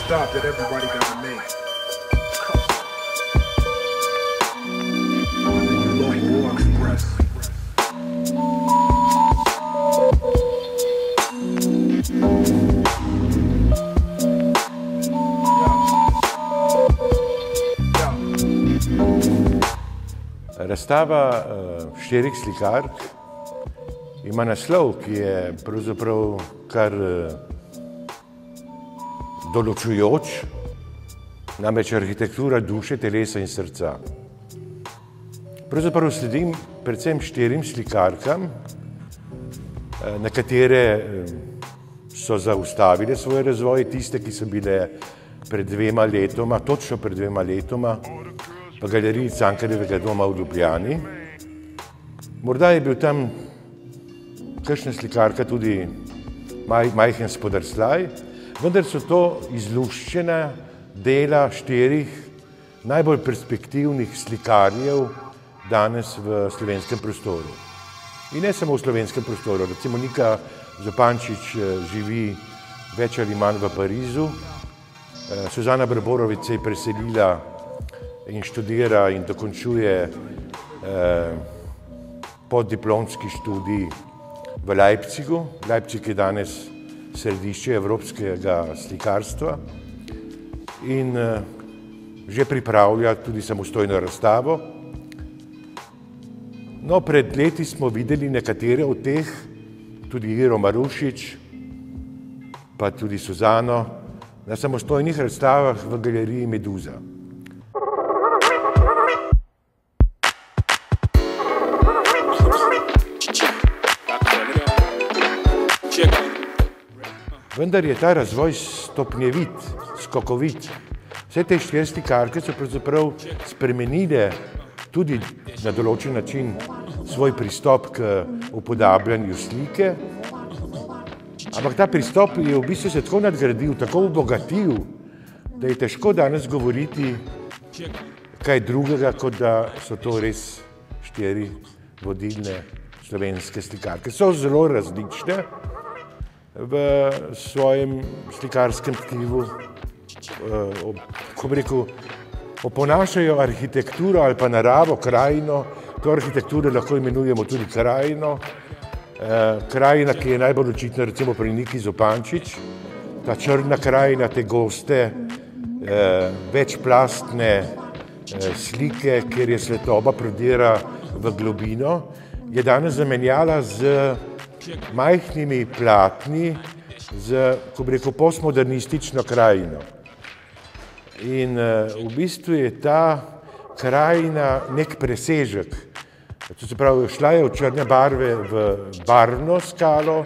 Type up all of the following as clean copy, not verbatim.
Stop that everybody gotta make. Razstava štirih slikark ima naslov, ki je pravzaprav kar določujoč, namreč arhitektura duše, telesa in srca. Pravzaprav sledim predvsem štirim slikarkam, na katere so zaustavile svoj razvoj, tiste, ki so bile pred 2 letoma, točno pred 2 letoma, v galeriji Cankarjevega doma v Ljubljani. Morda je bil tam kakšna slikarka tudi majhen spodrsljaj, vendar so to izluščena dela štirih najbolj perspektivnih slikarjev danes v slovenskem prostoru. In ne samo v slovenskem prostoru, recimo Nika Zupančič živi več ali manj v Parizu, Suzana Brborović se je preselila in študira in dokončuje poddiplomski študij v Leipzigu. Leipzig je danes središče evropskega slikarstva in že pripravlja tudi samostojno razstavo. No, pred leti smo videli nekatere od teh, tudi Iro Marušič, pa tudi Suzano, na samostojnih razstavah v galeriji Meduza. Vendar je ta razvoj stopnjevit, skokovit. Vse te štiri slikarke so pravzaprav spremenile tudi na določen način svoj pristop k upodabljanju slike, ampak ta pristop je v bistvu se tako nadgradil, tako obogatil, da je težko danes govoriti kaj drugega, kot da so to res štiri vodilne slovenske slikarke. So zelo različne v svojem slikarskem tkivu, ko bi rekel, oponašajo arhitekturo ali pa naravo, krajino. To arhitekturo lahko imenujemo tudi krajino. Krajina, ki je najbolj očitna recimo pri Niki Zupančič, ta črna krajina, te goste, večplastne slike, kjer je svetloba prodira v globino, je danes zamenjala z majhnimi platni, z, ko bi rekel, postmodernistično krajino. In v bistvu je ta krajina nek presežek. To se pravi, šla je od črne barve v barvno skalo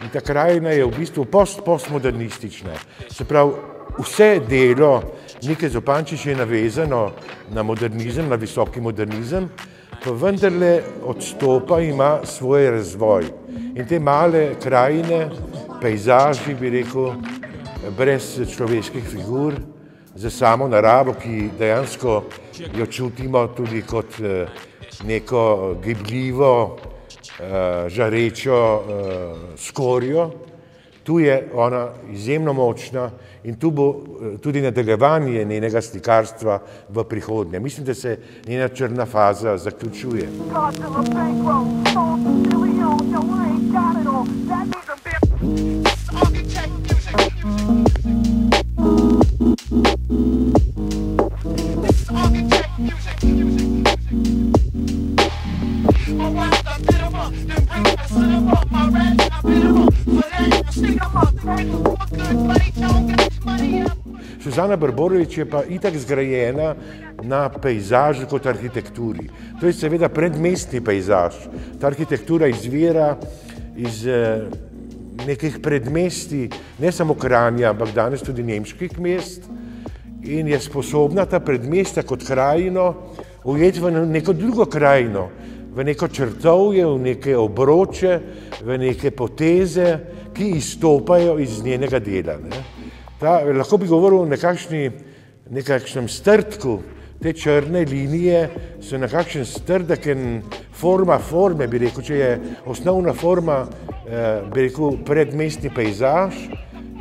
in ta krajina je v bistvu postmodernistična. Se pravi, vse delo Nike Zupančič je navezano na modernizem, na visoki modernizem, pa vendarle odstopa, ima svoj razvoj. In te male krajine, pejzaži, bi rekel, brez človeških figur, za samo naravo, ki dejansko jo čutimo tudi kot neko gibljivo, žarečo skorjo. Tu je ona izjemno močna in tu bo tudi nadaljevanje njenega slikarstva v prihodnje. Mislim, da se njena črna faza zaključuje. Suzana Brborović je pa itak zgrajena na pejzažu kot arhitekturi. To je seveda predmestni pejzaž. Ta arhitektura izvira iz nekih predmestij, ne samo Kranja, ampak danes tudi nemških mest, in je sposobna ta predmestja kot krajino ujeti v neko drugo krajino, v neko črtovje, v neke obroče, v neke poteze, ki izstopajo iz njenega dela. Lahko bi govoril o nekakšnem strdku, te črne linije so nekakšen strdek in forme, bi rekel, če je osnovna forma, bi rekel, predmestni pejzaž,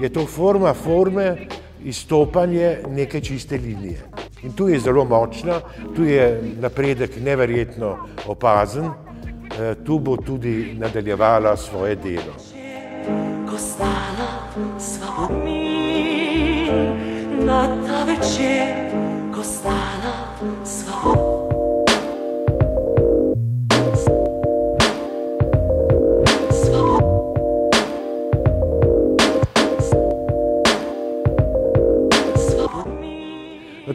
je to forme, izstopanje neke čiste linije. In tu je zelo močna, tu je napredek neverjetno opazen, tu bo tudi nadaljevala svoje delo. Na ta večer, ko stala sva.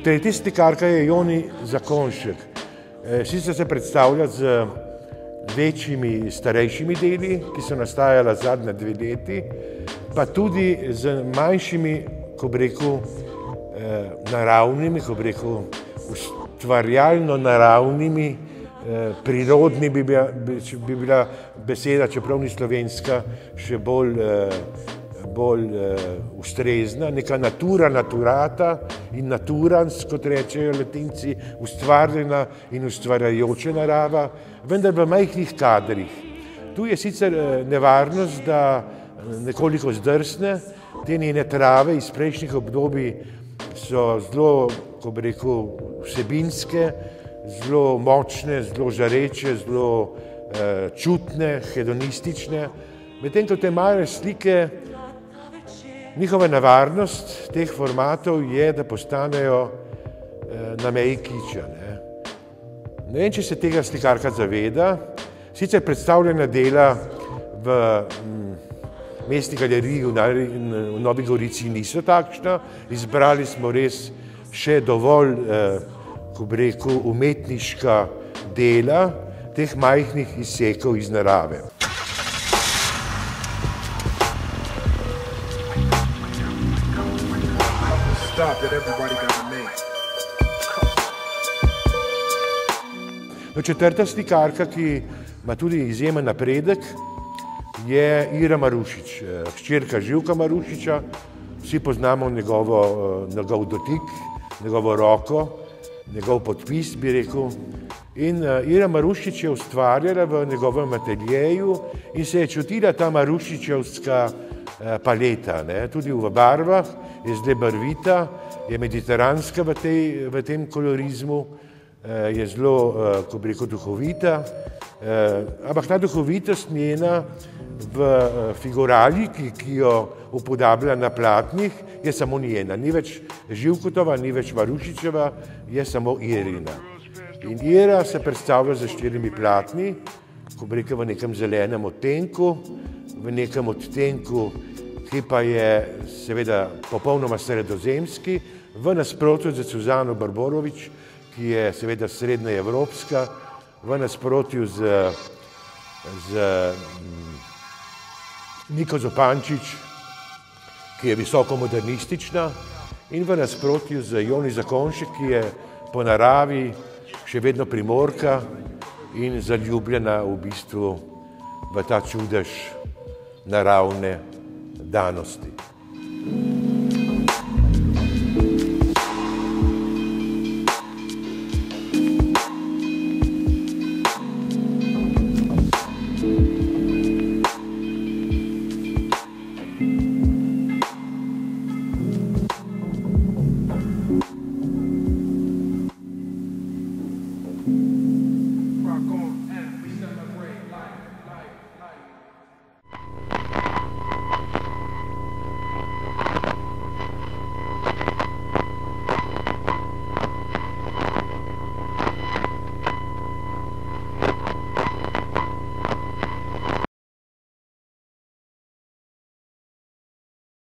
Tretji slikarka je Joni Zakonjšek. Sicer se predstavlja z večjimi, starejšimi deli, ki so nastajala zadnja 2 leti, pa tudi z manjšimi, ko bi rekel, naravnimi, ko bi rekel, ustvarjalno naravnimi, prirodni bi bila beseda, čeprav ni slovenska, še bolj ustrezna, neka natura naturata in naturans, kot rečejo Latinci, ustvarjena in ustvarjajoča narava, vendar v majhnih kadrih. Tu je sicer nevarnost, da nekoliko zdrsne, te njene trave iz prejšnjih obdobij so zelo, ko bi rekel, vsebinske, zelo močne, zelo žareče, zelo čutne, hedonistične. Medtem ko te male slike, njihova nevarnost teh formatov je, da postanejo na meji kiča. Ne vem, če se tega slikarka zaveda. Sicer predstavljena dela v Mestni galeriji v Novi Gorici niso takšna. Izbrali smo res še dovolj, ko bi rekel, umetniška dela teh majhnih izsekov iz narave. Četrta slikarka, ki ima tudi izjemen napredek, je Ira Marušič, hčerka Živka Marušiča. Vsi poznamo njegov dotik, njegovo roko, njegov podpis, bi rekel. In Ira Marušič je ustvarjala v njegovem ateljeju in se je čutila ta marušičevska paleta. Tudi v barvah je zelo barvita, je mediteranska v tem kolorizmu, je zelo, ko bi rekel, duhovita. Ampak ta duhovitost njena v figuraliki, ki jo upodablja na platnih, je samo njena. Ni več Živkotova, ni več Marušičeva, je samo Irina. In Ira se predstavlja z 4 platni, ko bi rekel, v nekem zelenem odtenku, v nekem odtenku, ki pa je seveda popolnoma sredozemski, v nasprotju z Suzano Barborović, ki je seveda srednjeevropska, v nasprotju z Niko Zupančič, ki je visoko modernistična, in v nasprotju z Joni Zakonjšek, ki je po naravi še vedno Primorka in zaljubljena v bistvu v ta čudež naravne danosti.